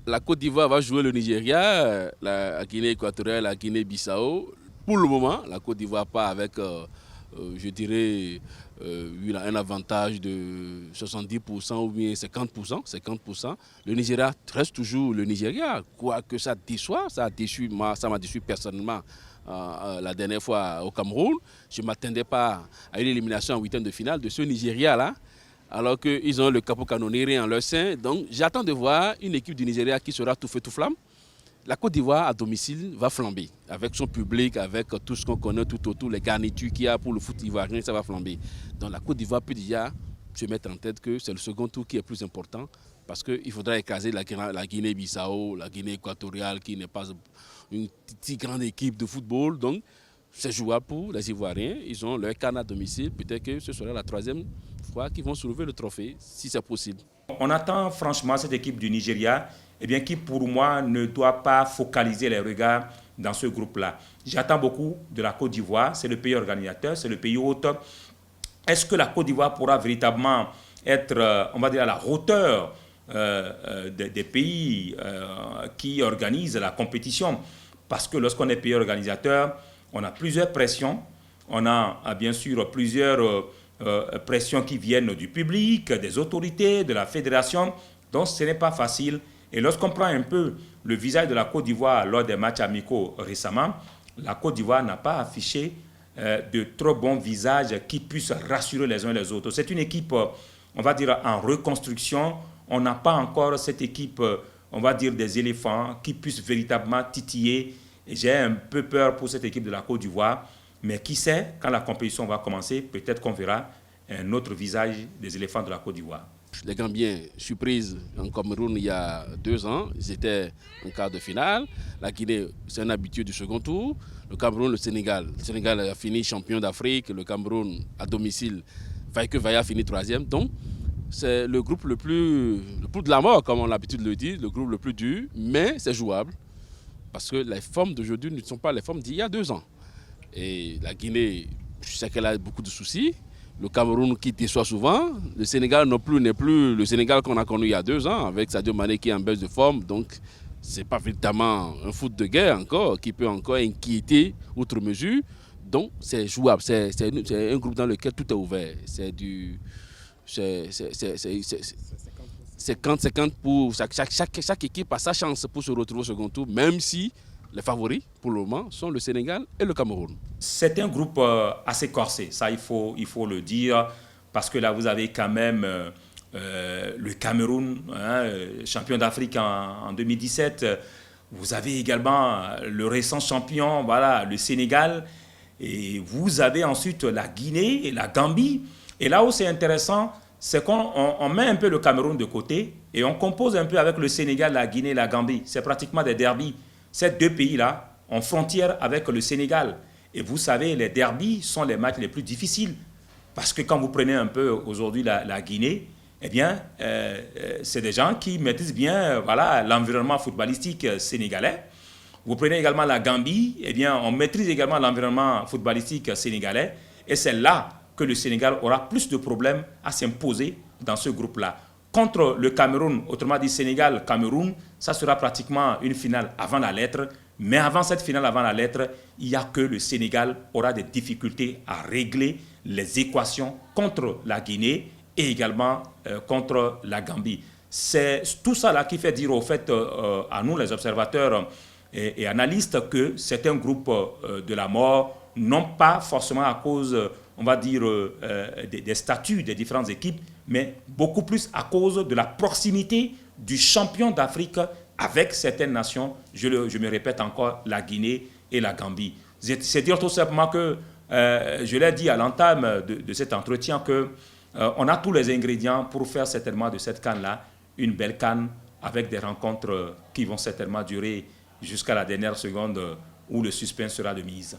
La Côte d'Ivoire va jouer le Nigeria, la Guinée équatoriale, la Guinée-Bissau. Pour le moment, la Côte d'Ivoire part avec, je dirais, un avantage de 70% ou bien 50%, 50%. Le Nigeria reste toujours le Nigeria. Quoique ça déçoit, ça m'a déçu personnellement la dernière fois au Cameroun. Je ne m'attendais pas à une élimination en huitième de finale de ce Nigeria-là, alors qu'ils ont le capot canonnier en leur sein. Donc j'attends de voir une équipe du Nigeria qui sera tout feu tout flamme. La Côte d'Ivoire à domicile va flamber, avec son public, avec tout ce qu'on connaît tout autour, les garnitures qu'il y a pour le foot ivoirien, ça va flamber. Donc la Côte d'Ivoire peut déjà se mettre en tête que c'est le second tour qui est plus important, parce qu'il faudra écraser la Guinée-Bissau, la Guinée équatoriale, qui n'est pas une petite grande équipe de football. Donc c'est jouable pour les Ivoiriens, ils ont leur canne à domicile, peut-être que ce sera la troisième fois qu'ils vont soulever le trophée, si c'est possible. On attend franchement cette équipe du Nigeria, qui pour moi ne doit pas focaliser les regards dans ce groupe-là. J'attends beaucoup de la Côte d'Ivoire, c'est le pays organisateur, c'est le pays hôte. Est-ce que la Côte d'Ivoire pourra véritablement être, on va dire, à la hauteur des pays qui organisent la compétition? Parce que lorsqu'on est pays organisateur, on a plusieurs pressions, on a bien sûr plusieurs pressions qui viennent du public, des autorités, de la fédération, donc ce n'est pas facile. Et lorsqu'on prend un peu le visage de la Côte d'Ivoire lors des matchs amicaux récemment, la Côte d'Ivoire n'a pas affiché de trop bons visages qui puissent rassurer les uns et les autres. C'est une équipe, on va dire, en reconstruction. On n'a pas encore cette équipe, on va dire, des éléphants qui puissent véritablement titiller. J'ai un peu peur pour cette équipe de la Côte d'Ivoire. Mais qui sait, quand la compétition va commencer, peut-être qu'on verra un autre visage des éléphants de la Côte d'Ivoire. Les Gambiens, surprise en Cameroun il y a 2 ans, ils étaient en quart de finale. La Guinée, c'est un habitué du second tour. Le Cameroun, le Sénégal. Le Sénégal a fini champion d'Afrique. Le Cameroun, à domicile, Vaille a fini troisième. Donc, c'est le groupe le plus de la mort, comme on a l'habitude de le dire, le groupe le plus dur, mais c'est jouable. Parce que les formes d'aujourd'hui ne sont pas les formes d'il y a 2 ans. Et la Guinée, je sais qu'elle a beaucoup de soucis. Le Cameroun qui déçoit souvent. Le Sénégal non plus n'est plus le Sénégal qu'on a connu il y a 2 ans, avec Sadio Mané qui est en baisse de forme. Donc, ce n'est pas véritablement un foot de guerre encore, qui peut encore inquiéter outre mesure. Donc, c'est jouable. C'est un groupe dans lequel tout est ouvert. C'est 50-50 pour chaque équipe a sa chance pour se retrouver au second tour, même si les favoris, pour le moment, sont le Sénégal et le Cameroun. C'est un groupe assez corsé, ça il faut le dire, parce que là vous avez quand même le Cameroun, champion d'Afrique en 2017. Vous avez également le récent champion, voilà, le Sénégal. Et vous avez ensuite la Guinée et la Gambie. Et là où c'est intéressant, c'est qu'on met un peu le Cameroun de côté et on compose un peu avec le Sénégal, la Guinée et la Gambie. C'est pratiquement des derbys. Ces deux pays-là ont frontière avec le Sénégal. Et vous savez, les derbys sont les matchs les plus difficiles. Parce que quand vous prenez un peu aujourd'hui la Guinée, eh bien, c'est des gens qui maîtrisent bien voilà, l'environnement footballistique sénégalais. Vous prenez également la Gambie, eh bien, on maîtrise également l'environnement footballistique sénégalais. Et c'est là que le Sénégal aura plus de problèmes à s'imposer dans ce groupe-là. Contre le Cameroun, autrement dit Sénégal-Cameroun, ça sera pratiquement une finale avant la lettre. Mais avant cette finale avant la lettre, il n'y a que le Sénégal aura des difficultés à régler les équations contre la Guinée et également contre la Gambie. C'est tout ça là qui fait dire au fait à nous les observateurs et analystes que c'est un groupe de la mort, non pas forcément à cause, on va dire, des statuts des différentes équipes, mais beaucoup plus à cause de la proximité du champion d'Afrique avec certaines nations, je me répète encore, la Guinée et la Gambie. C'est dire tout simplement que, je l'ai dit à l'entame de cet entretien, qu'on a tous les ingrédients pour faire certainement de cette CAN-là une belle CAN avec des rencontres qui vont certainement durer jusqu'à la dernière seconde où le suspense sera de mise.